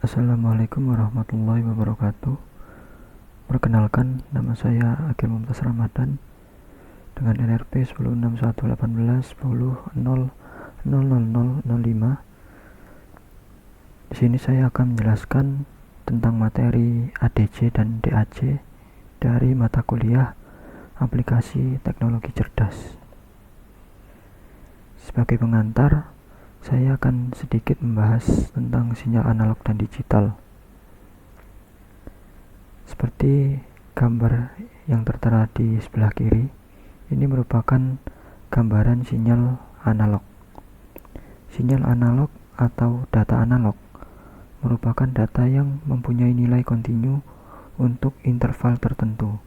Assalamualaikum warahmatullahi wabarakatuh. Perkenalkan, nama saya Akil Mumtaz Ramadan dengan NRP 10611810000005. Di sini saya akan menjelaskan tentang materi ADC dan DAC dari mata kuliah Aplikasi Teknologi Cerdas. Sebagai pengantar, saya akan sedikit membahas tentang sinyal analog dan digital. Seperti gambar yang tertera di sebelah kiri, ini merupakan gambaran sinyal analog. Sinyal analog atau data analog merupakan data yang mempunyai nilai kontinu untuk interval tertentu.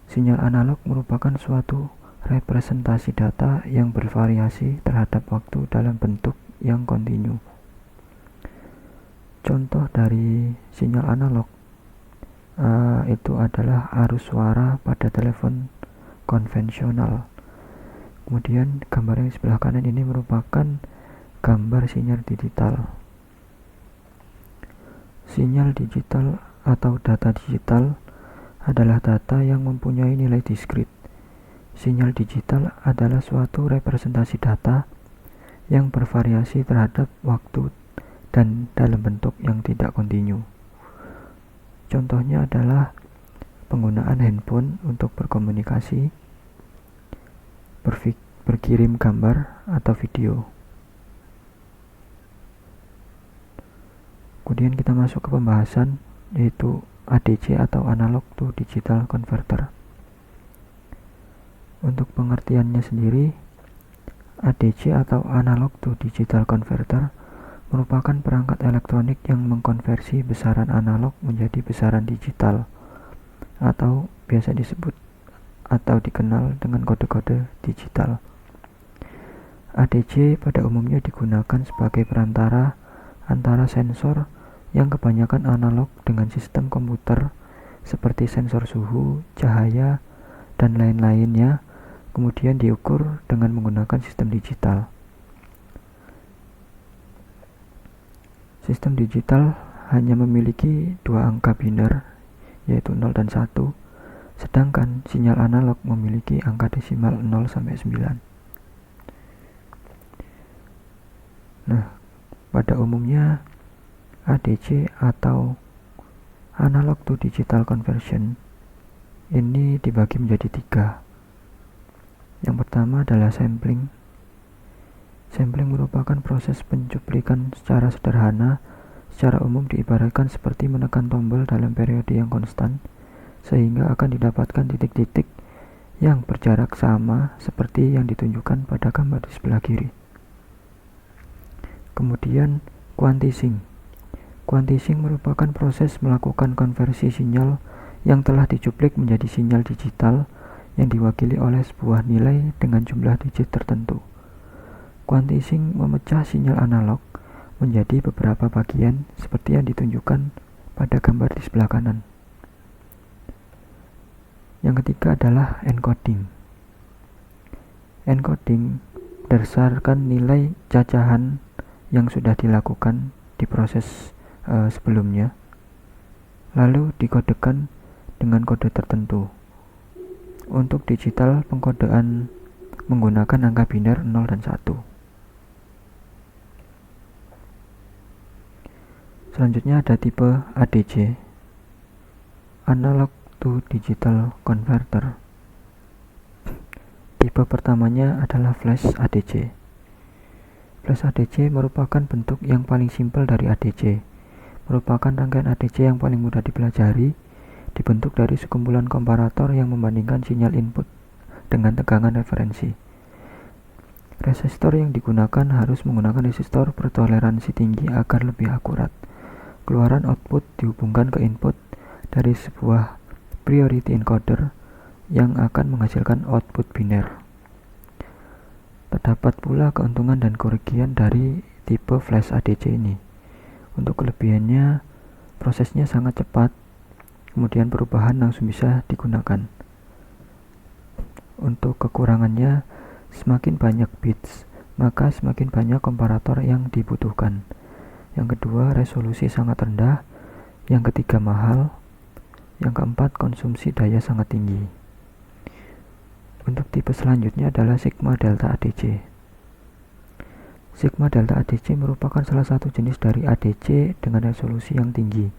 Sinyal analog merupakan suatu representasi data yang bervariasi terhadap waktu dalam bentuk yang kontinu. Contoh dari sinyal analog itu adalah arus suara pada telepon konvensional. Kemudian gambar yang sebelah kanan ini merupakan gambar sinyal digital. Sinyal digital atau data digital adalah data yang mempunyai nilai diskrit. Sinyal digital adalah suatu representasi data yang bervariasi terhadap waktu dan dalam bentuk yang tidak kontinu. Contohnya adalah penggunaan handphone untuk berkomunikasi, berkirim gambar atau video. Kemudian kita masuk ke pembahasan, yaitu ADC atau Analog to Digital Converter. Untuk pengertiannya sendiri, ADC atau Analog to Digital Converter merupakan perangkat elektronik yang mengkonversi besaran analog menjadi besaran digital, atau biasa disebut atau dikenal dengan kode-kode digital. ADC pada umumnya digunakan sebagai perantara antara sensor yang kebanyakan analog dengan sistem komputer seperti sensor suhu, cahaya, dan lain-lainnya, kemudian diukur dengan menggunakan sistem digital. Sistem digital hanya memiliki dua angka biner, yaitu 0 dan 1, sedangkan sinyal analog memiliki angka desimal 0 sampai 9. Nah, pada umumnya ADC atau Analog to Digital Conversion ini dibagi menjadi 3. Yang pertama adalah sampling. Sampling merupakan proses pencuplikan secara sederhana. Secara umum diibaratkan seperti menekan tombol dalam periode yang konstan, sehingga akan didapatkan titik-titik yang berjarak sama seperti yang ditunjukkan pada gambar di sebelah kiri. Kemudian quantizing. Quantizing merupakan proses melakukan konversi sinyal yang telah dicuplik menjadi sinyal digital yang diwakili oleh sebuah nilai dengan jumlah digit tertentu. Quantizing memecah sinyal analog menjadi beberapa bagian seperti yang ditunjukkan pada gambar di sebelah kanan. Yang ketiga adalah encoding. Encoding berdasarkan nilai cacahan yang sudah dilakukan di proses sebelumnya, lalu dikodekan dengan kode tertentu. Untuk digital, pengkodean menggunakan angka biner 0 dan 1. Selanjutnya ada tipe ADC, Analog to Digital Converter. Tipe pertamanya adalah Flash ADC. Flash ADC merupakan bentuk yang paling simpel dari ADC. Merupakan rangkaian ADC yang paling mudah dipelajari, dibentuk dari sekumpulan komparator yang membandingkan sinyal input dengan tegangan referensi. Resistor yang digunakan harus menggunakan resistor bertoleransi tinggi agar lebih akurat. Keluaran output dihubungkan ke input dari sebuah priority encoder yang akan menghasilkan output biner. Terdapat pula keuntungan dan kerugian dari tipe flash ADC ini. Untuk kelebihannya, prosesnya sangat cepat, kemudian perubahan langsung bisa digunakan. Untuk kekurangannya, semakin banyak bits, maka semakin banyak komparator yang dibutuhkan. Yang kedua, resolusi sangat rendah. Yang ketiga, mahal. Yang keempat, konsumsi daya sangat tinggi. Untuk tipe selanjutnya adalah Sigma Delta ADC. Sigma Delta ADC merupakan salah satu jenis dari ADC dengan resolusi yang tinggi.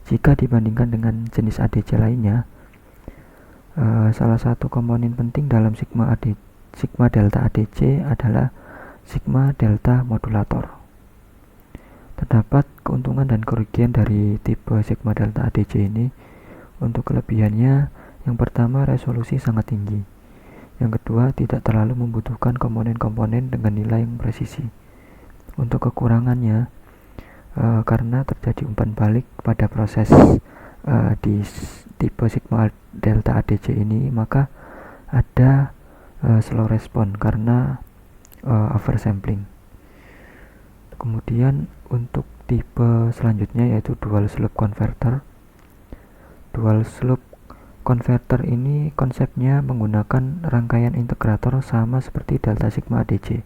Jika dibandingkan dengan jenis ADC lainnya, salah satu komponen penting dalam Sigma Delta ADC adalah Sigma Delta modulator. Terdapat keuntungan dan kerugian dari tipe Sigma Delta ADC ini. Untuk kelebihannya, yang pertama, resolusi sangat tinggi. Yang kedua, tidak terlalu membutuhkan komponen-komponen dengan nilai yang presisi. Untuk kekurangannya, karena terjadi umpan balik pada proses di tipe Sigma Delta ADC ini, maka ada slow respon karena oversampling. Kemudian untuk tipe selanjutnya yaitu dual slope converter. Dual slope converter ini konsepnya menggunakan rangkaian integrator sama seperti Delta Sigma ADC.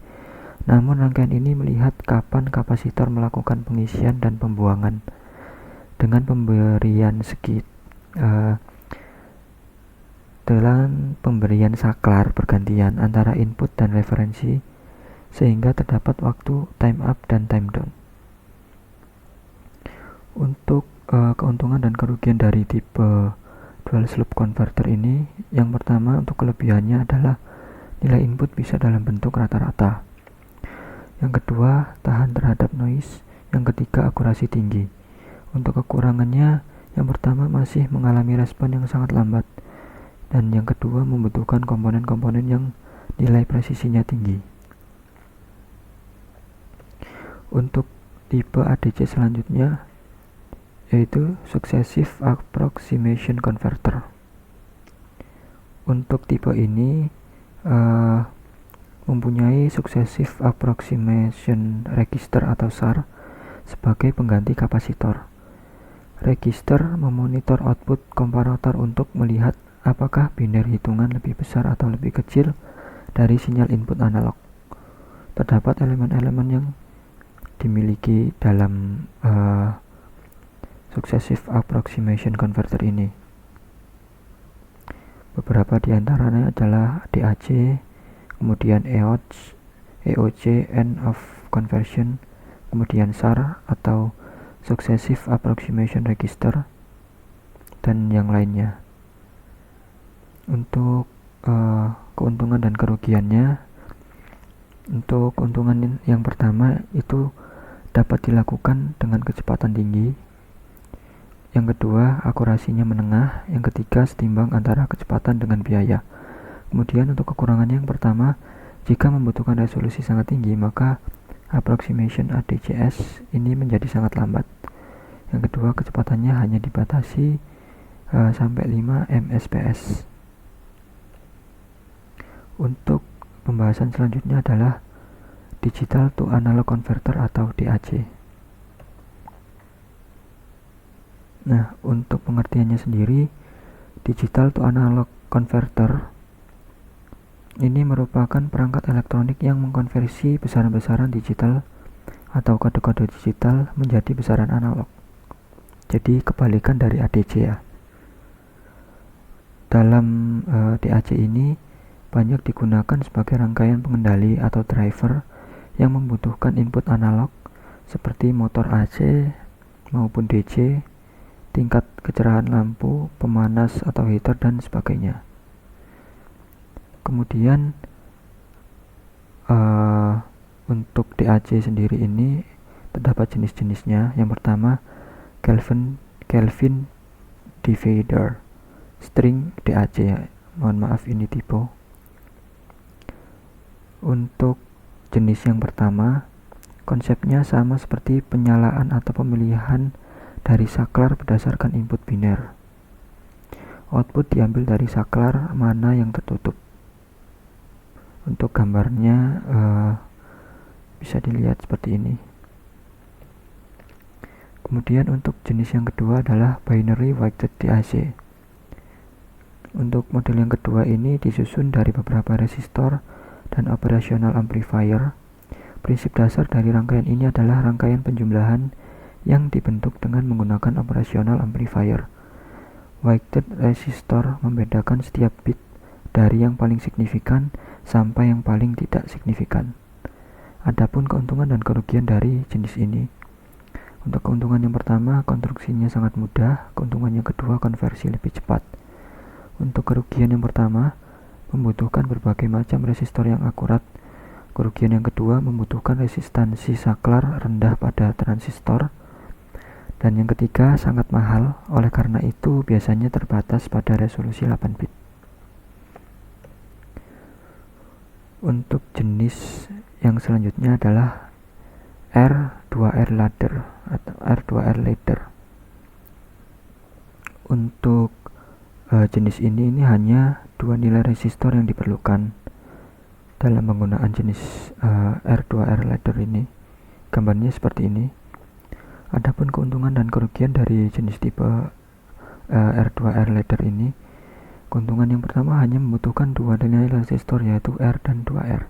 Namun rangkaian ini melihat kapan kapasitor melakukan pengisian dan pembuangan dengan pemberian saklar bergantian antara input dan referensi, sehingga terdapat waktu time up dan time down. Untuk keuntungan dan kerugian dari tipe dual slope converter ini, yang pertama, untuk kelebihannya adalah nilai input bisa dalam bentuk rata-rata. Yang kedua, tahan terhadap noise. Yang ketiga, akurasi tinggi. Untuk kekurangannya, yang pertama, masih mengalami respon yang sangat lambat, dan yang kedua, membutuhkan komponen-komponen yang nilai presisinya tinggi. Untuk tipe ADC selanjutnya yaitu Successive Approximation Converter. Untuk tipe ini mempunyai Successive Approximation Register atau SAR sebagai pengganti kapasitor. Register memonitor output komparator untuk melihat apakah biner hitungan lebih besar atau lebih kecil dari sinyal input analog. Terdapat elemen-elemen yang dimiliki dalam Successive Approximation Converter ini. Beberapa di antaranya adalah DAC, kemudian EOC, End of Conversion, kemudian SAR atau Successive Approximation Register, dan yang lainnya. Untuk keuntungan dan kerugiannya, untuk keuntungan yang pertama itu dapat dilakukan dengan kecepatan tinggi. Yang kedua, akurasinya menengah. Yang ketiga, setimbang antara kecepatan dengan biaya. Kemudian untuk kekurangannya, yang pertama, jika membutuhkan resolusi sangat tinggi, maka approximation ADCS ini menjadi sangat lambat. Yang kedua, kecepatannya hanya dibatasi sampai 5 Mbps. Untuk pembahasan selanjutnya adalah Digital to Analog Converter atau DAC. Nah, untuk pengertiannya sendiri, Digital to Analog Converter ini merupakan perangkat elektronik yang mengkonversi besaran-besaran digital atau kode-kode digital menjadi besaran analog. Jadi kebalikan dari ADC ya. Dalam DAC ini banyak digunakan sebagai rangkaian pengendali atau driver yang membutuhkan input analog seperti motor AC maupun DC, tingkat kecerahan lampu, pemanas atau heater, dan sebagainya. Kemudian untuk DAC sendiri ini terdapat jenis-jenisnya. Yang pertama, Kelvin Divider String DAC ya. Mohon maaf ini typo. Untuk jenis yang pertama, konsepnya sama seperti penyalaan atau pemilihan dari saklar berdasarkan input biner. Output diambil dari saklar mana yang tertutup. Untuk gambarnya bisa dilihat seperti ini. Kemudian untuk jenis yang kedua adalah binary weighted DAC. Untuk model yang kedua ini disusun dari beberapa resistor dan operational amplifier. Prinsip dasar dari rangkaian ini adalah rangkaian penjumlahan yang dibentuk dengan menggunakan operational amplifier. Weighted resistor membedakan setiap bit dari yang paling signifikan sampai yang paling tidak signifikan. Adapun keuntungan dan kerugian dari jenis ini. Untuk keuntungan yang pertama, konstruksinya sangat mudah. Keuntungan yang kedua, konversi lebih cepat. Untuk kerugian yang pertama, membutuhkan berbagai macam resistor yang akurat. Kerugian yang kedua, membutuhkan resistansi saklar rendah pada transistor. Dan yang ketiga, sangat mahal. Oleh karena itu, biasanya terbatas pada resolusi 8 bit. Untuk jenis yang selanjutnya adalah R2R ladder atau R2R ladder. Untuk jenis ini hanya dua nilai resistor yang diperlukan dalam penggunaan jenis R2R ladder ini. Gambarnya seperti ini. Adapun keuntungan dan kerugian dari jenis tipe R2R ladder ini. Keuntungan yang pertama hanya membutuhkan dua nilai resistor yaitu R dan 2R.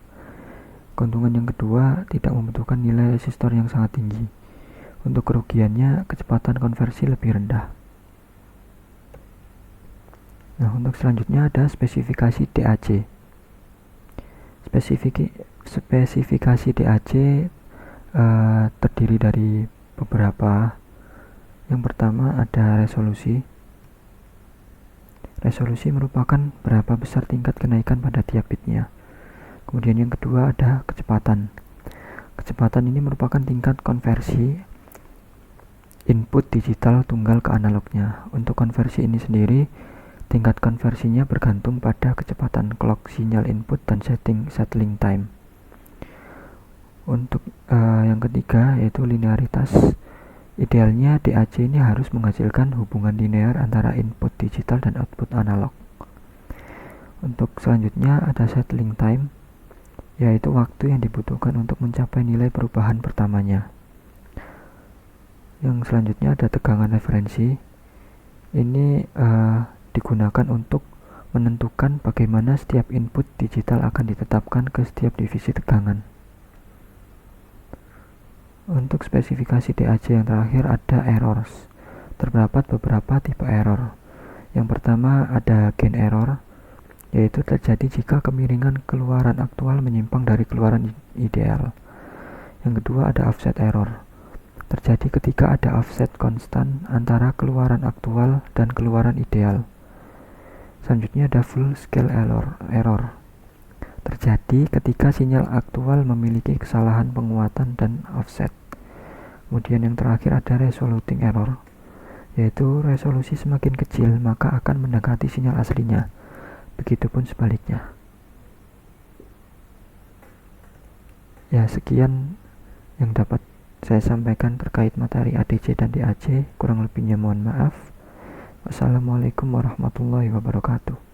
Keuntungan yang kedua tidak membutuhkan nilai resistor yang sangat tinggi. Untuk kerugiannya, kecepatan konversi lebih rendah. Nah, untuk selanjutnya ada spesifikasi DAC. Spesifikasi DAC terdiri dari beberapa. Yang pertama ada resolusi. Resolusi merupakan berapa besar tingkat kenaikan pada tiap bitnya. Kemudian yang kedua ada kecepatan. Kecepatan ini merupakan tingkat konversi input digital tunggal ke analognya. Untuk konversi ini sendiri, tingkat konversinya bergantung pada kecepatan clock sinyal input dan settling time. Untuk yang ketiga yaitu linearitas. Idealnya DAC ini harus menghasilkan hubungan linear antara input digital dan output analog. Untuk selanjutnya ada settling time, yaitu waktu yang dibutuhkan untuk mencapai nilai perubahan pertamanya. Yang selanjutnya ada tegangan referensi. Ini digunakan untuk menentukan bagaimana setiap input digital akan ditetapkan ke setiap divisi tegangan. Untuk spesifikasi DAC yang terakhir ada errors. Terdapat beberapa tipe error. Yang pertama ada gain error, yaitu terjadi jika kemiringan keluaran aktual menyimpang dari keluaran ideal. Yang kedua ada offset error. Terjadi ketika ada offset konstan antara keluaran aktual dan keluaran ideal. Selanjutnya ada full scale error. Terjadi ketika sinyal aktual memiliki kesalahan penguatan dan offset. Kemudian yang terakhir ada resoluting error, yaitu resolusi semakin kecil maka akan mendekati sinyal aslinya. Begitupun sebaliknya. Ya, sekian yang dapat saya sampaikan terkait materi ADC dan DAC. Kurang lebihnya mohon maaf. Wassalamualaikum warahmatullahi wabarakatuh.